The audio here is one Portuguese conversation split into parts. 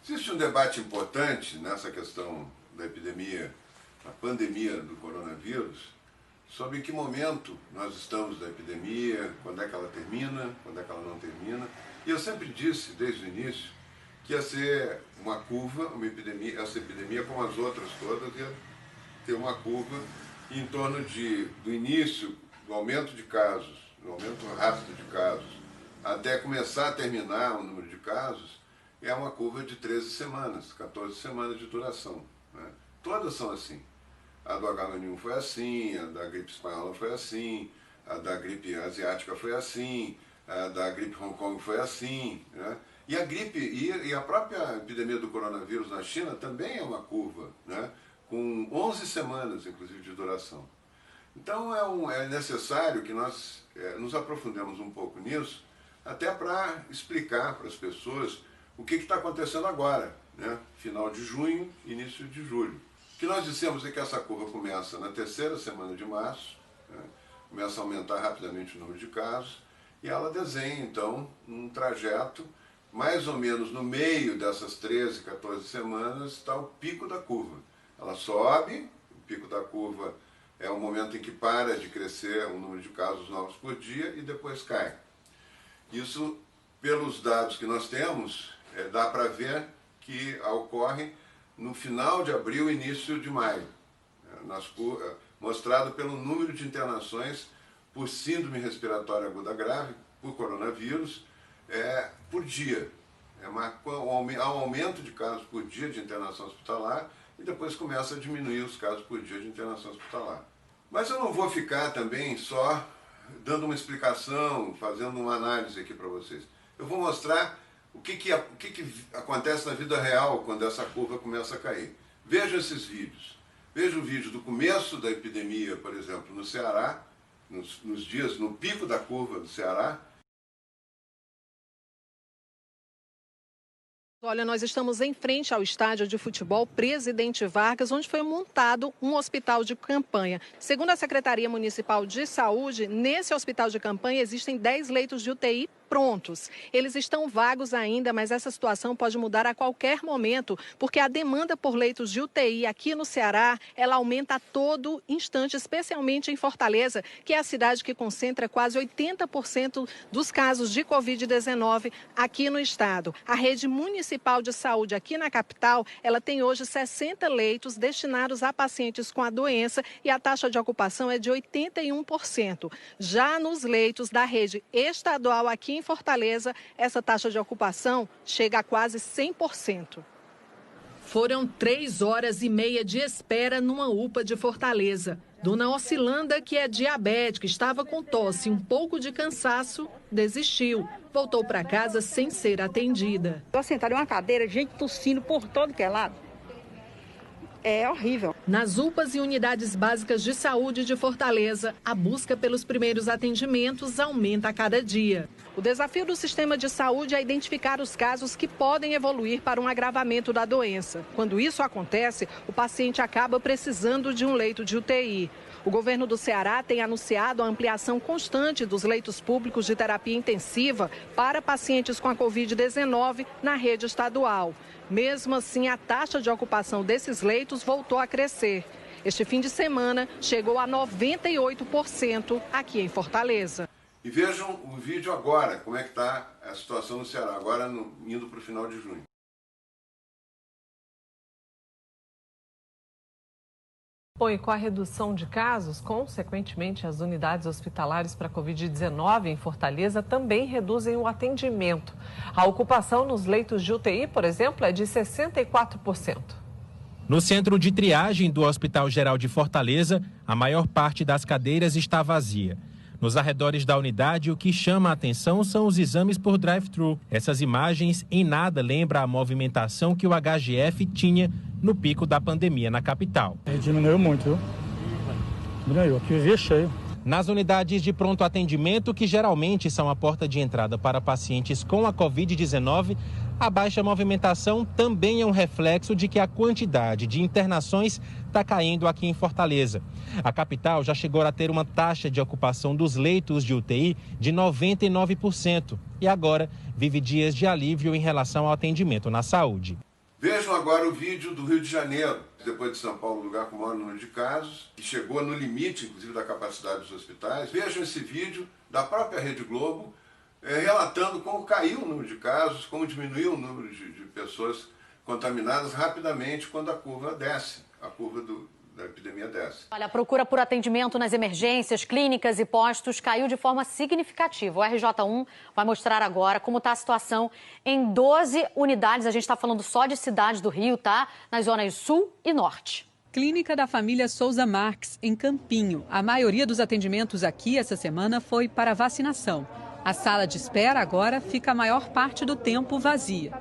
Existe um debate importante nessa questão da epidemia, da pandemia do coronavírus, sobre em que momento nós estamos da epidemia, quando é que ela termina, quando é que ela não termina. E eu sempre disse, desde o início, que ia ser uma curva, uma epidemia, essa epidemia, como as outras todas, ia ter uma curva em torno do início, do aumento de casos, do aumento rápido de casos, até começar a terminar o número de casos, é uma curva de 13 semanas, 14 semanas de duração, né? Todas são assim. A do H1N1 foi assim, a da gripe espanhola foi assim, a da gripe asiática foi assim, a da gripe Hong Kong foi assim, né? E a gripe e a própria epidemia do coronavírus na China também é uma curva, né? Com 11 semanas, inclusive, de duração. Então é necessário que nós nos aprofundemos um pouco nisso, até para explicar para as pessoas o que está acontecendo agora, né? Final de junho, início de julho. O que nós dissemos é que essa curva começa na terceira semana de março, né? Começa a aumentar rapidamente o número de casos, e ela desenha, então, um trajeto, mais ou menos no meio dessas 13, 14 semanas, está o pico da curva. Ela sobe, o pico da curva é o momento em que para de crescer o número de casos novos por dia e depois cai. Isso, pelos dados que nós temos, dá para ver que ocorre no final de abril, início de maio, mostrado pelo número de internações por síndrome respiratória aguda grave, por coronavírus, por dia. Há um aumento de casos por dia de internação hospitalar e depois começa a diminuir os casos por dia de internação hospitalar. Mas eu não vou ficar também só dando uma explicação, fazendo uma análise aqui para vocês. Eu vou mostrar o que acontece na vida real quando essa curva começa a cair. Vejam esses vídeos. Veja o vídeo do começo da epidemia, por exemplo, no Ceará, nos dias, no pico da curva do Ceará. Olha, nós estamos em frente ao estádio de futebol Presidente Vargas, onde foi montado um hospital de campanha. Segundo a Secretaria Municipal de Saúde, nesse hospital de campanha existem 10 leitos de UTI prontos. Eles estão vagos ainda, mas essa situação pode mudar a qualquer momento, porque a demanda por leitos de UTI aqui no Ceará, ela aumenta a todo instante, especialmente em Fortaleza, que é a cidade que concentra quase 80% dos casos de Covid-19 aqui no estado. A rede municipal de saúde aqui na capital, ela tem hoje 60 leitos destinados a pacientes com a doença e a taxa de ocupação é de 81%. Já nos leitos da rede estadual aqui em Fortaleza, essa taxa de ocupação chega a quase 100%. Foram 3 horas e meia de espera numa UPA de Fortaleza. Dona Ocilanda, que é diabética, estava com tosse e um pouco de cansaço, desistiu. Voltou para casa sem ser atendida. Estou sentada em uma cadeira, gente tossindo por todo que é lado. É horrível. Nas UPAs e unidades básicas de saúde de Fortaleza, a busca pelos primeiros atendimentos aumenta a cada dia. O desafio do sistema de saúde é identificar os casos que podem evoluir para um agravamento da doença. Quando isso acontece, o paciente acaba precisando de um leito de UTI. O governo do Ceará tem anunciado a ampliação constante dos leitos públicos de terapia intensiva para pacientes com a Covid-19 na rede estadual. Mesmo assim, a taxa de ocupação desses leitos voltou a crescer. Este fim de semana chegou a 98% aqui em Fortaleza. E vejam o vídeo agora, como é que está a situação no Ceará, agora indo para o final de junho. Bom, e com a redução de casos, consequentemente, as unidades hospitalares para Covid-19 em Fortaleza também reduzem o atendimento. A ocupação nos leitos de UTI, por exemplo, é de 64%. No centro de triagem do Hospital Geral de Fortaleza, a maior parte das cadeiras está vazia. Nos arredores da unidade, o que chama a atenção são os exames por drive-thru. Essas imagens em nada lembram a movimentação que o HGF tinha no pico da pandemia na capital. Diminuiu muito, viu? Diminuiu, aqui vivia cheio. Nas unidades de pronto atendimento, que geralmente são a porta de entrada para pacientes com a Covid-19, a baixa movimentação também é um reflexo de que a quantidade de internações está caindo aqui em Fortaleza. A capital já chegou a ter uma taxa de ocupação dos leitos de UTI de 99% e agora vive dias de alívio em relação ao atendimento na saúde. Vejam agora o vídeo do Rio de Janeiro, depois de São Paulo, o lugar com o maior número de casos, que chegou no limite, inclusive, da capacidade dos hospitais. Vejam esse vídeo da própria Rede Globo, relatando como caiu o número de casos, como diminuiu o número de pessoas contaminadas rapidamente quando a curva desce, a curva da epidemia desce. Olha, a procura por atendimento nas emergências, clínicas e postos caiu de forma significativa. O RJ1 vai mostrar agora como está a situação em 12 unidades. A gente está falando só de cidades do Rio, tá? Nas zonas sul e norte. Clínica da família Souza Marques, em Campinho. A maioria dos atendimentos aqui essa semana foi para vacinação. A sala de espera agora fica a maior parte do tempo vazia.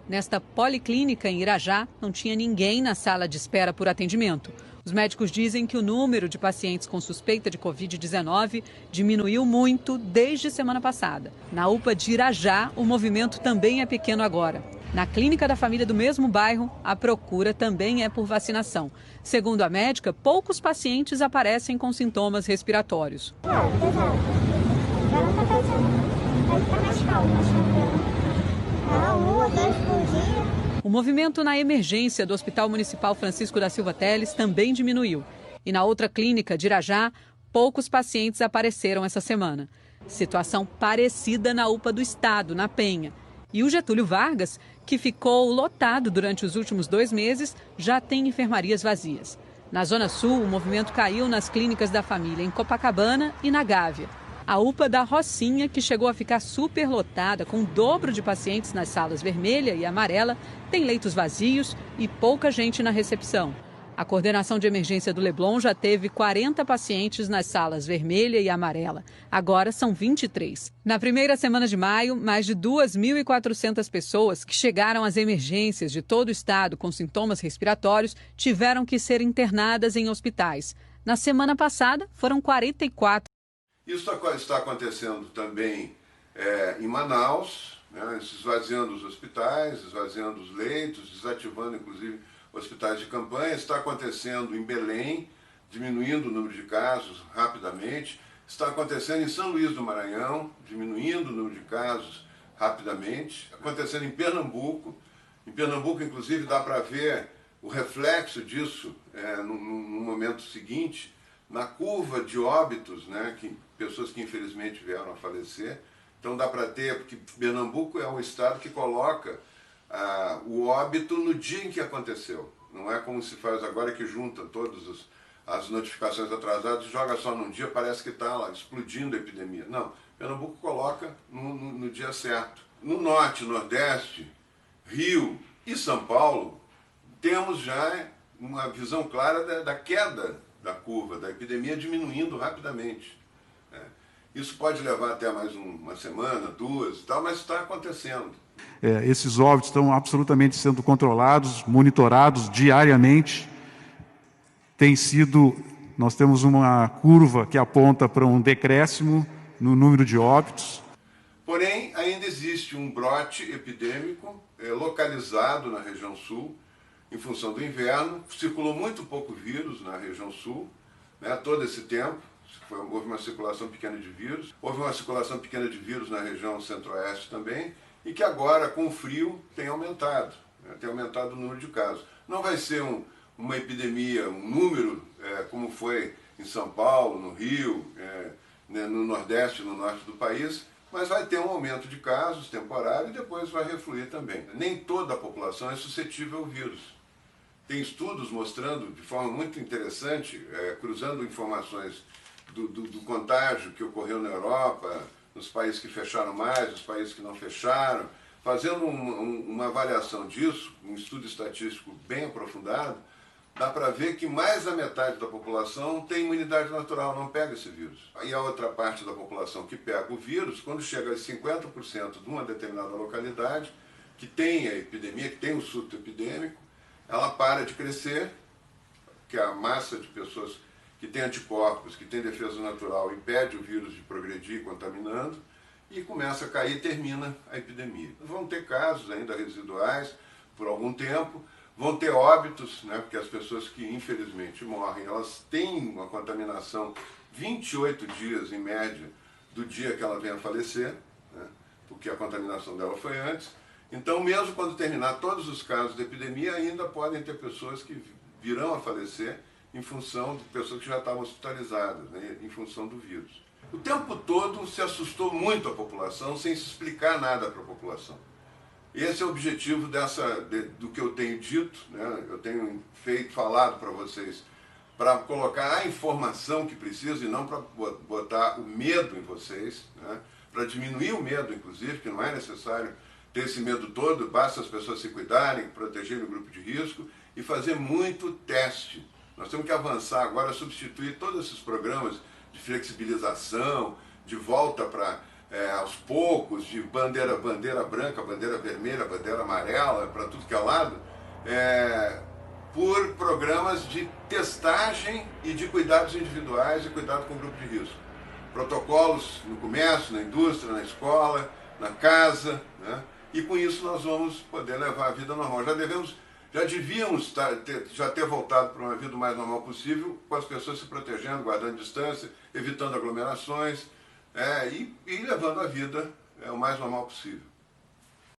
Nesta policlínica em Irajá, não tinha ninguém na sala de espera por atendimento. Os médicos dizem que o número de pacientes com suspeita de Covid-19 diminuiu muito desde semana passada. Na UPA de Irajá, o movimento também é pequeno agora. Na clínica da família do mesmo bairro, a procura também é por vacinação. Segundo a médica, poucos pacientes aparecem com sintomas respiratórios. O movimento na emergência do Hospital Municipal Francisco da Silva Teles também diminuiu. E na outra clínica de Irajá, poucos pacientes apareceram essa semana. Situação parecida na UPA do Estado, na Penha. E o Getúlio Vargas, que ficou lotado durante os últimos 2 meses, já tem enfermarias vazias. Na Zona Sul, o movimento caiu nas clínicas da família em Copacabana e na Gávea. A UPA da Rocinha, que chegou a ficar superlotada, com o dobro de pacientes nas salas vermelha e amarela, tem leitos vazios e pouca gente na recepção. A coordenação de emergência do Leblon já teve 40 pacientes nas salas vermelha e amarela. Agora são 23. Na primeira semana de maio, mais de 2.400 pessoas que chegaram às emergências de todo o estado com sintomas respiratórios tiveram que ser internadas em hospitais. Na semana passada, foram 44. Isso está acontecendo também em Manaus, né, esvaziando os hospitais, esvaziando os leitos, desativando inclusive hospitais de campanha. Está acontecendo em Belém, diminuindo o número de casos rapidamente. Está acontecendo em São Luís do Maranhão, diminuindo o número de casos rapidamente. Acontecendo em Pernambuco. Em Pernambuco, inclusive, dá para ver o reflexo disso no momento seguinte, na curva de óbitos, né, pessoas que infelizmente vieram a falecer. Então dá para ter, porque Pernambuco é um estado que coloca o óbito no dia em que aconteceu. Não é como se faz agora, que junta todas as notificações atrasadas e joga só num dia, parece que está lá explodindo a epidemia. Não, Pernambuco coloca no dia certo. No norte, nordeste, Rio e São Paulo, temos já uma visão clara da queda da curva, da epidemia diminuindo rapidamente. Isso pode levar até mais uma semana, 2 e tal, mas está acontecendo. Esses óbitos estão absolutamente sendo controlados, monitorados diariamente. Nós temos uma curva que aponta para um decréscimo no número de óbitos. Porém, ainda existe um brote epidêmico localizado na região sul, em função do inverno. Circulou muito pouco vírus na região sul, né, todo esse tempo. Houve uma circulação pequena de vírus. Houve uma circulação pequena de vírus na região centro-oeste também, e que agora, com o frio, tem aumentado. Né, tem aumentado o número de casos. Não vai ser uma epidemia, um número, como foi em São Paulo, no Rio, no Nordeste e no Norte do país, mas vai ter um aumento de casos temporário e depois vai refluir também. Nem toda a população é suscetível ao vírus. Tem estudos mostrando de forma muito interessante, cruzando informações do contágio que ocorreu na Europa, nos países que fecharam mais, nos países que não fecharam, fazendo uma avaliação disso, um estudo estatístico bem aprofundado, dá para ver que mais da metade da população tem imunidade natural, não pega esse vírus. E a outra parte da população que pega o vírus, quando chega a 50% de uma determinada localidade, que tem a epidemia, que tem o surto epidêmico, ela para de crescer, que a massa de pessoas que tem anticorpos, que tem defesa natural, impede o vírus de progredir contaminando, e começa a cair e termina a epidemia. Vão ter casos ainda residuais por algum tempo, vão ter óbitos, né, porque as pessoas que infelizmente morrem, elas têm uma contaminação 28 dias em média do dia que ela vem a falecer, né, porque a contaminação dela foi antes. Então, mesmo quando terminar todos os casos de epidemia, ainda podem ter pessoas que virão a falecer em função de pessoas que já estavam hospitalizadas, né, em função do vírus. O tempo todo se assustou muito a população, sem se explicar nada para a população. Esse é o objetivo do que eu tenho dito, né? Eu tenho falado para vocês, para colocar a informação que precisa e não para botar o medo em vocês, né? Para diminuir o medo, inclusive, que não é necessário ter esse medo todo, basta as pessoas se cuidarem, protegerem o grupo de risco e fazer muito teste. Nós temos que avançar agora, substituir todos esses programas de flexibilização, de volta para aos poucos, de bandeira branca, bandeira vermelha, bandeira amarela, para tudo que é lado, por programas de testagem e de cuidados individuais e cuidado com o grupo de risco. Protocolos no comércio, na indústria, na escola, na casa, né? E com isso nós vamos poder levar a vida normal. Já devíamos ter voltado para uma vida o mais normal possível, com as pessoas se protegendo, guardando distância, evitando aglomerações, e levando a vida o mais normal possível.